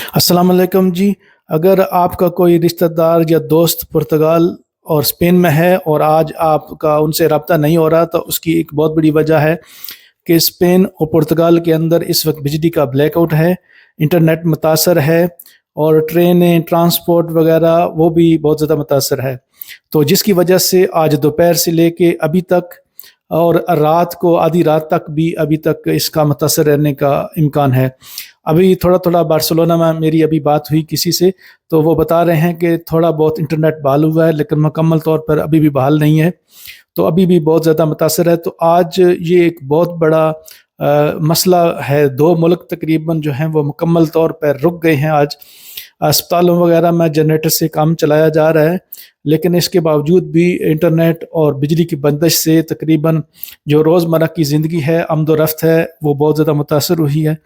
अस्सलाम वालेकुम जी। अगर आपका कोई रिश्तेदार या दोस्त पुर्तगाल और स्पेन में है और आज आपका उनसे रब्ता नहीं हो रहा, तो उसकी एक बहुत बड़ी वजह है कि स्पेन और पुर्तगाल के अंदर इस वक्त बिजली का ब्लैकआउट है, इंटरनेट मुतासर है और ट्रेनें ट्रांसपोर्ट वगैरह वो भी बहुत ज़्यादा मुतासर है। तो जिसकी वजह से आज दोपहर से लेके अभी तक और रात को आधी रात तक भी अभी तक इसका मुतासर रहने का इम्कान है। अभी थोड़ा थोड़ा बार्सिलोना में मेरी अभी बात हुई किसी से, तो वो बता रहे हैं कि थोड़ा बहुत इंटरनेट बहाल हुआ है लेकिन मुकम्मल तौर पर अभी भी बहाल नहीं है, तो अभी भी बहुत ज़्यादा मुतासर है। तो आज ये एक बहुत बड़ा मसला है। दो मुल्क तकरीबन जो हैं वो मुकम्मल तौर पर रुक गए हैं। आज अस्पतालों वगैरह में जनरेटर से काम चलाया जा रहा है, लेकिन इसके बावजूद भी इंटरनेट और बिजली की बंदिश से तकरीबन जो रोज़मर्रा की ज़िंदगी है, आमद व रफ्त है, वो बहुत ज़्यादा मुतासर हुई है।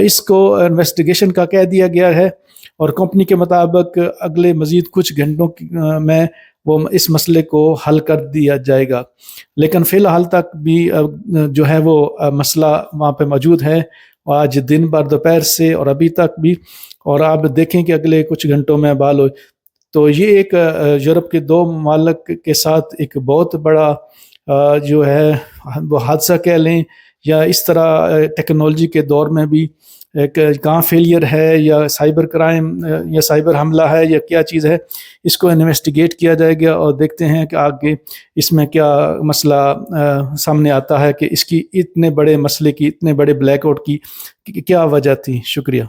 इसको इन्वेस्टिगेशन का कह दिया गया है और कंपनी के मुताबिक अगले मज़ीद कुछ घंटों में वो इस मसले को हल कर दिया जाएगा। लेकिन फ़िलहाल तक भी जो है वो मसला वहाँ पे मौजूद है, आज दिन भर दोपहर से और अभी तक भी, और आप देखें कि अगले कुछ घंटों में बहाल हो। तो ये एक यूरोप के दो ममालिक के साथ एक बहुत बड़ा जो है वो हादसा कह लें, या इस तरह टेक्नोलॉजी के दौर में भी एक कहाँ फेलियर है या साइबर क्राइम या साइबर हमला है या क्या चीज़ है, इसको इन्वेस्टिगेट किया जाएगा और देखते हैं कि आगे इसमें क्या मसला सामने आता है कि इसकी इतने बड़े मसले की, इतने बड़े ब्लैकआउट की क्या वजह थी। शुक्रिया।